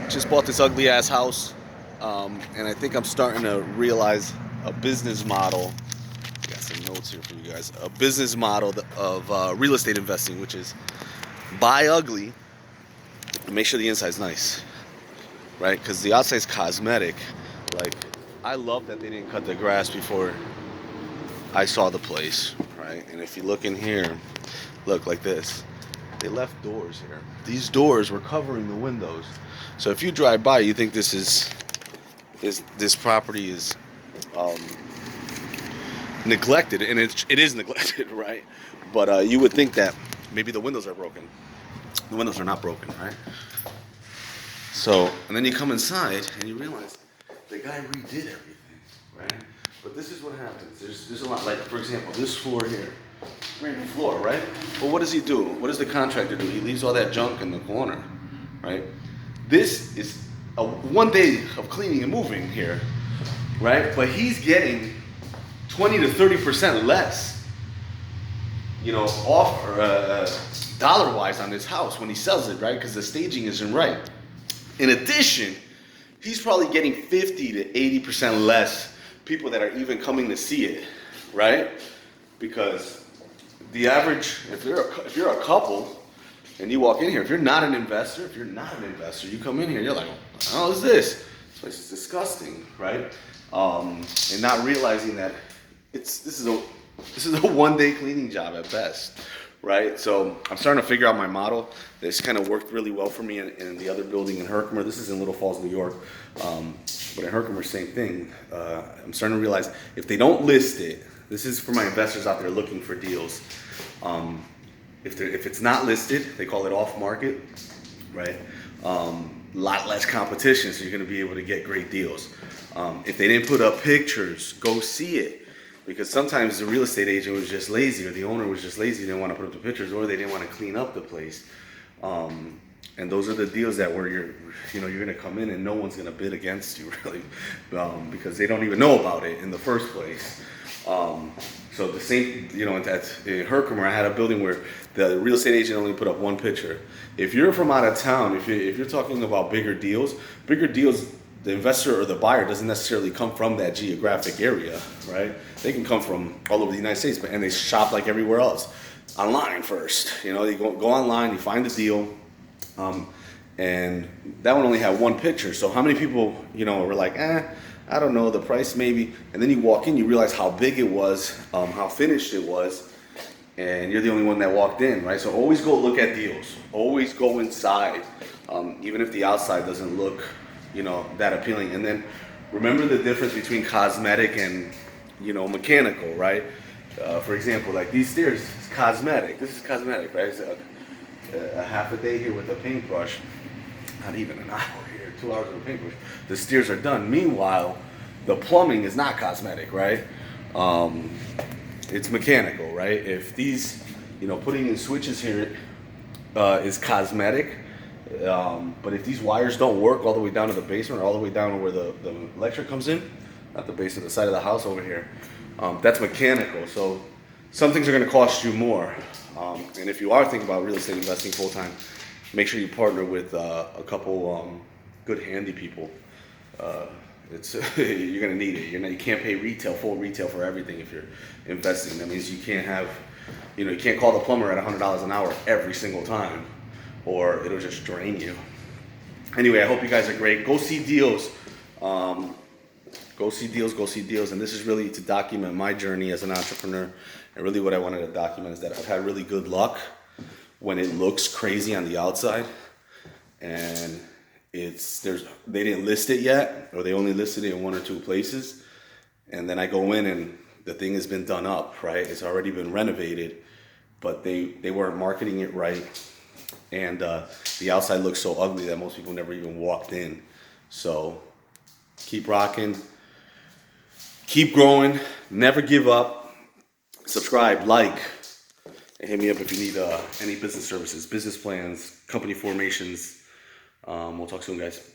Just bought this ugly ass house, and I think I'm starting to realize a business model. Got some notes here for you guys. A business model of real estate investing, which is buy ugly and make sure the inside's nice, right? Because the outside's cosmetic. Like, I love that they didn't cut the grass before I saw the place, right? And if you look in here, look like this. They left doors here. These doors were covering the windows. So if you drive by, you think this property is um, neglected, and it is neglected, right? But you would think that maybe the windows are broken. The windows are not broken, right? So, and then you come inside and you realize the guy redid everything, right? But this is what happens. There's a lot. Like, for example, this floor here, brand new floor, right? But what does he do? What does the contractor do? He leaves all that junk in the corner, right? This is a 1 day of cleaning and moving here, right? But he's getting 20 to 30% less, off dollar-wise on this house when he sells it, right? Because the staging isn't right. In addition, he's probably getting 50 to 80% less people that are even coming to see it, right? Because the average, if you're a couple and you walk in here, if you're not an investor, you come in here, you're like, oh, what's this? This place is disgusting, right? And not realizing that this is a 1 day cleaning job at best, right? So I'm starting to figure out my model. This kind of worked really well for me in the other building in Herkimer. This is in Little Falls, New York. But in Herkimer, same thing. I'm starting to realize if they don't list it, this is for my investors out there looking for deals. If it's not listed, they call it off market, right? Lot less competition, so you're going to be able to get great deals. If they didn't put up pictures, go see it. Because sometimes the real estate agent was just lazy, or the owner was just lazy, didn't want to put up the pictures, or they didn't want to clean up the place. And those are the deals that where you're going to come in and no one's going to bid against you, really, because they don't even know about it in the first place. So the same, in Herkimer, I had a building where the real estate agent only put up one picture. If you're from out of town, if you're talking about bigger deals, the investor or the buyer doesn't necessarily come from that geographic area, right? They can come from all over the United States, and they shop like everywhere else. Online first, you go online, you find a deal, and that one only had one picture. So how many people, were like, I don't know, the price maybe, and then you walk in, you realize how big it was, how finished it was, and you're the only one that walked in, right? So always go look at deals. Always go inside, even if the outside doesn't look, that appealing. And then remember the difference between cosmetic and, mechanical, right? For example, like these stairs, it's cosmetic. This is cosmetic, right? It's a half a day here with a paintbrush, not even an hour here, 2 hours with a paintbrush. The stairs are done. Meanwhile, the plumbing is not cosmetic, right? It's mechanical, right? If these, putting in switches here is cosmetic, but if these wires don't work all the way down to the basement or all the way down to where the electric comes in, not the basement, the side of the house over here, that's mechanical. So some things are going to cost you more. And if you are thinking about real estate investing full time, make sure you partner with a couple good handy people. You're going to need it. You can't pay full retail for everything if you're investing. That means you can't have, you can't call the plumber at $100 an hour every single time, or it'll just drain you. Anyway, I hope you guys are great. Go see deals. Go see deals. And this is really to document my journey as an entrepreneur. And really what I wanted to document is that I've had really good luck when it looks crazy on the outside. And they didn't list it yet, or they only listed it in 1 or 2 places. And then I go in and the thing has been done up, right? It's already been renovated, but they weren't marketing it right. And the outside looks so ugly that most people never even walked in. So keep rocking, keep growing, never give up. Subscribe, like, and hit me up if you need any business services, business plans, company formations. We'll talk soon, guys.